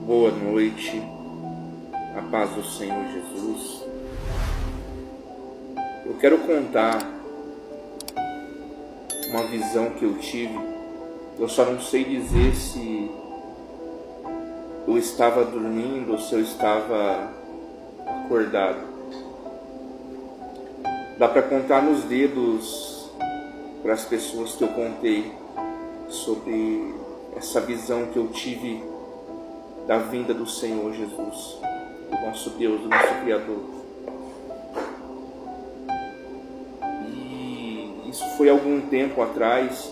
Boa noite, a paz do Senhor Jesus. Eu quero contar uma visão que eu tive. Eu só não sei dizer se eu estava dormindo ou se eu estava acordado. Dá para contar nos dedos para as pessoas que eu contei sobre essa visão que eu tive da vinda do Senhor Jesus, do nosso Deus, do nosso Criador. E isso foi algum tempo atrás,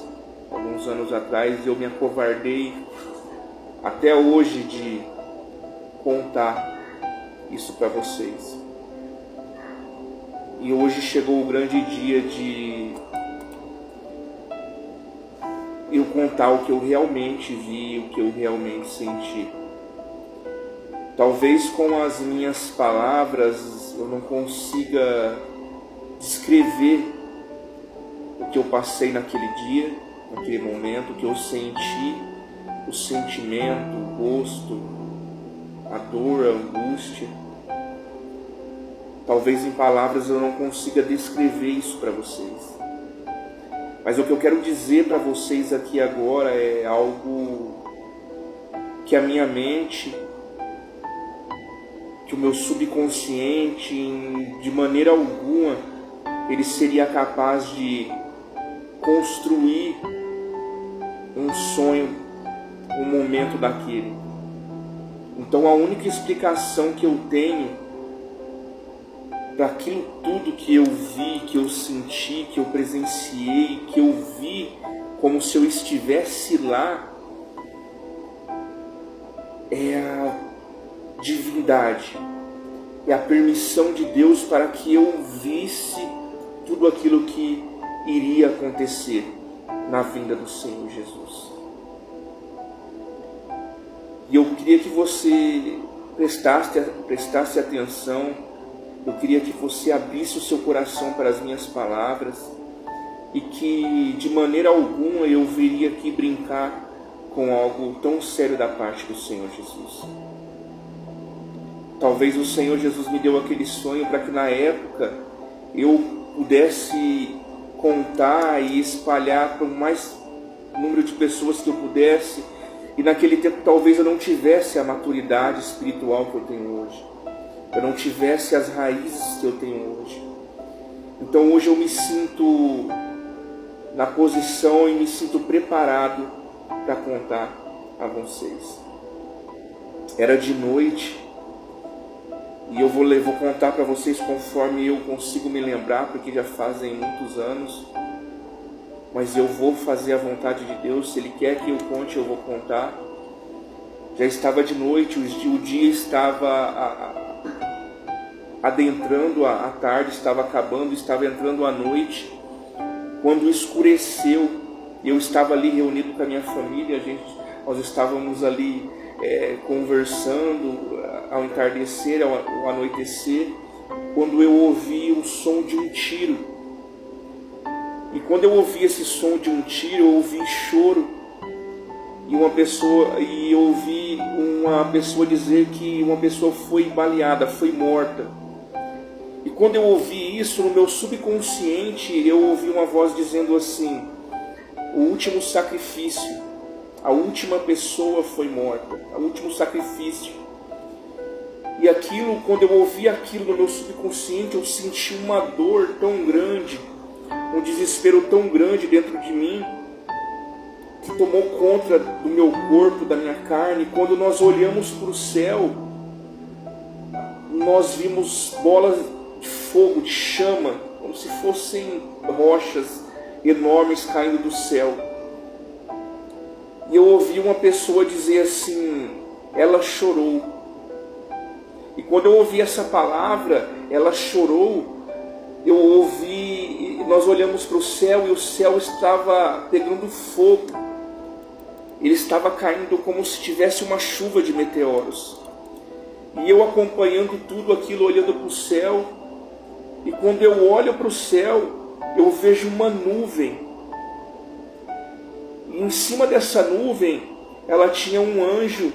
alguns anos atrás, e eu me acovardei até hoje de contar isso para vocês. E hoje chegou o grande dia de eu contar o que eu realmente vi, o que eu realmente senti. Talvez com as minhas palavras eu não consiga descrever o que eu passei naquele dia, naquele momento, o que eu senti, o sentimento, o gosto, a dor, a angústia. Talvez em palavras eu não consiga descrever isso para vocês. Mas o que eu quero dizer para vocês aqui agora é algo que a minha mente, que o meu subconsciente, de maneira alguma, ele seria capaz de construir um sonho, um momento daquele. Então a única explicação que eu tenho para aquilo tudo que eu vi, que eu senti, que eu presenciei, que eu vi como se eu estivesse lá, é a divindade, é a permissão de Deus para que eu visse tudo aquilo que iria acontecer na vinda do Senhor Jesus. E eu queria que você prestasse atenção, eu queria que você abrisse o seu coração para as minhas palavras e que de maneira alguma eu viria aqui brincar com algo tão sério da parte do Senhor Jesus. Talvez o Senhor Jesus me deu aquele sonho para que na época eu pudesse contar e espalhar para o mais número de pessoas que eu pudesse. E naquele tempo talvez eu não tivesse a maturidade espiritual que eu tenho hoje. Eu não tivesse as raízes que eu tenho hoje. Então hoje eu me sinto na posição e me sinto preparado para contar a vocês. Era de noite. E eu vou contar para vocês conforme eu consigo me lembrar, porque já fazem muitos anos. Mas eu vou fazer a vontade de Deus. Se Ele quer que eu conte, eu vou contar. Já estava de noite, o dia estava adentrando a tarde, estava acabando, estava entrando a noite. Quando escureceu, eu estava ali reunido com a minha família, nós estávamos ali conversando ao entardecer, ao anoitecer, quando eu ouvi o som de um tiro. E quando eu ouvi esse som de um tiro, eu ouvi choro. E eu ouvi uma pessoa dizer que uma pessoa foi baleada, foi morta. E quando eu ouvi isso, no meu subconsciente, eu ouvi uma voz dizendo assim: o último sacrifício, a última pessoa foi morta, o último sacrifício. E aquilo, quando eu ouvi aquilo no meu subconsciente, eu senti uma dor tão grande, um desespero tão grande dentro de mim, que tomou conta do meu corpo, da minha carne. Quando nós olhamos para o céu, nós vimos bolas de fogo, de chama, como se fossem rochas enormes caindo do céu. E eu ouvi uma pessoa dizer assim: ela chorou. E quando eu ouvi essa palavra, ela chorou, nós olhamos para o céu e o céu estava pegando fogo. Ele estava caindo como se tivesse uma chuva de meteoros. E eu acompanhando tudo aquilo, olhando para o céu. E quando eu olho para o céu, eu vejo uma nuvem. E em cima dessa nuvem, ela tinha um anjo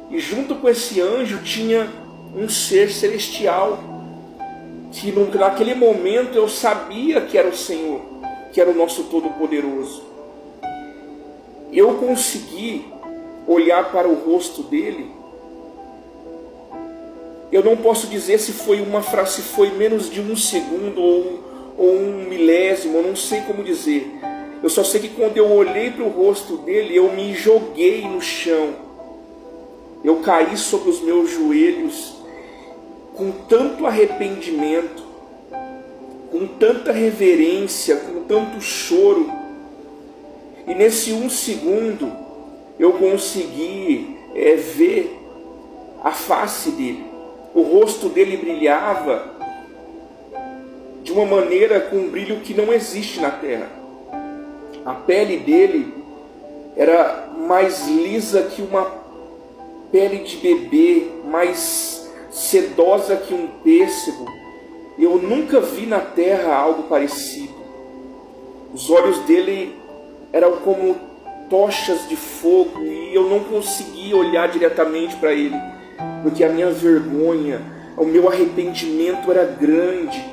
E junto com esse anjo tinha um ser celestial, que naquele momento eu sabia que era o Senhor, que era o nosso Todo-Poderoso. Eu consegui olhar para o rosto dele. Eu não posso dizer se foi se foi menos de um segundo ou um milésimo, eu não sei como dizer. Eu só sei que quando eu olhei para o rosto dele, eu me joguei no chão. Eu caí sobre os meus joelhos com tanto arrependimento, com tanta reverência, com tanto choro. E nesse um segundo eu consegui ver a face dele. O rosto dele brilhava de uma maneira, com um brilho que não existe na terra. A pele dele era mais lisa que uma pele de bebê, mais sedosa que um pêssego. Eu nunca vi na terra algo parecido. Os olhos dele eram como tochas de fogo e eu não conseguia olhar diretamente para ele, porque a minha vergonha, o meu arrependimento era grande.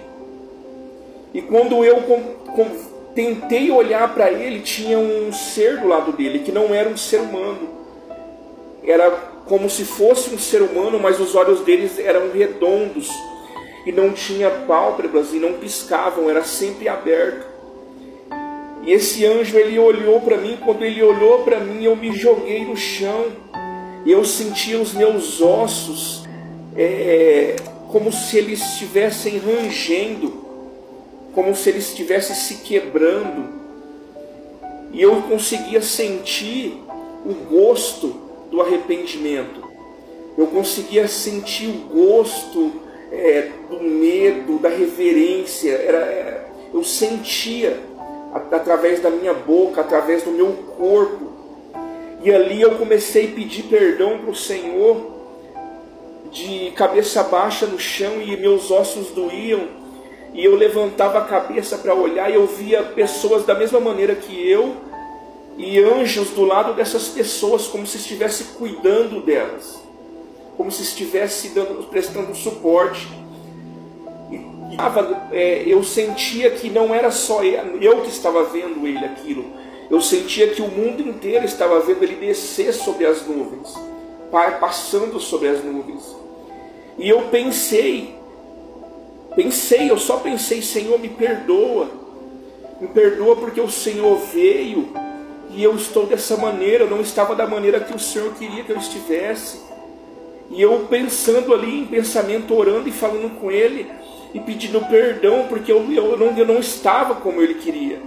E quando eu tentei olhar para ele, tinha um ser do lado dele, que não era um ser humano. Era como se fosse um ser humano, mas os olhos deles eram redondos, e não tinha pálpebras, e não piscavam, era sempre aberto. E esse anjo, ele olhou para mim. Quando ele olhou para mim, eu me joguei no chão. E eu sentia os meus ossos como se eles estivessem rangendo, como se eles estivessem se quebrando. E eu conseguia sentir o gosto do arrependimento. Eu conseguia sentir o gosto do medo, da reverência. Eu sentia através da minha boca, através do meu corpo. E ali eu comecei a pedir perdão para o Senhor, de cabeça baixa no chão, e meus ossos doíam. E eu levantava a cabeça para olhar, e eu via pessoas da mesma maneira que eu, e anjos do lado dessas pessoas, como se estivesse cuidando delas, como se estivesse prestando suporte. Eu sentia que não era só eu que estava vendo ele aquilo. Eu sentia que o mundo inteiro estava vendo ele descer sobre as nuvens, passando sobre as nuvens. E eu eu só pensei, Senhor, me perdoa porque o Senhor veio e eu estou dessa maneira, eu não estava da maneira que o Senhor queria que eu estivesse. E eu pensando ali em pensamento, orando e falando com ele, e pedindo perdão, porque eu não estava como ele queria.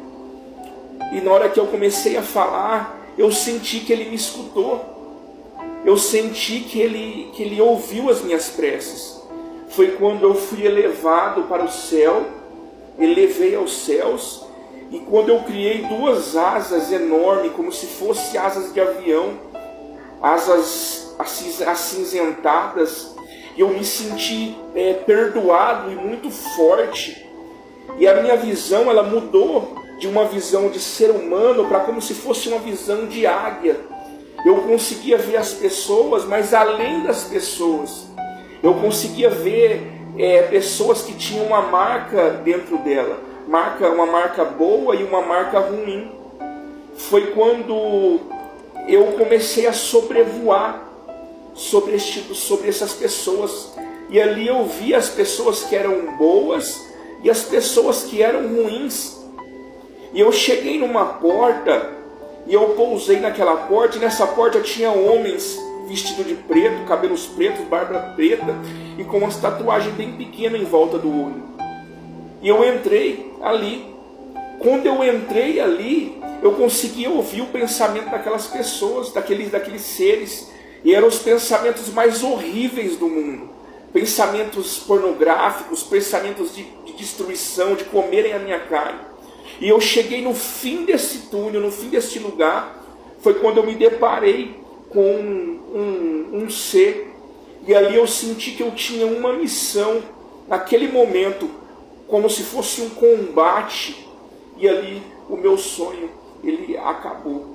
E na hora que eu comecei a falar, eu senti que ele me escutou. Eu senti que ele ouviu as minhas preces. Foi quando eu fui elevado para o céu, elevei aos céus, e quando eu criei duas asas enormes, como se fossem asas de avião, asas acinzentadas, e eu me senti perdoado e muito forte. E a minha visão, ela mudou de uma visão de ser humano para como se fosse uma visão de águia. Eu conseguia ver as pessoas, mas além das pessoas, eu conseguia ver pessoas que tinham uma marca dentro dela, uma marca boa e uma marca ruim. Foi quando eu comecei a sobrevoar sobre essas pessoas, e ali eu vi as pessoas que eram boas e as pessoas que eram ruins. E eu cheguei numa porta, e eu pousei naquela porta, e nessa porta tinha homens vestidos de preto, cabelos pretos, barba preta, e com uma tatuagem bem pequena em volta do olho. E eu entrei ali. Quando eu entrei ali, eu consegui ouvir o pensamento daquelas pessoas, daqueles seres. E eram os pensamentos mais horríveis do mundo. Pensamentos pornográficos, pensamentos de destruição, de comerem a minha carne. E eu cheguei no fim desse túnel, no fim desse lugar, foi quando eu me deparei com um ser. E ali eu senti que eu tinha uma missão, naquele momento, como se fosse um combate. E ali o meu sonho, ele acabou.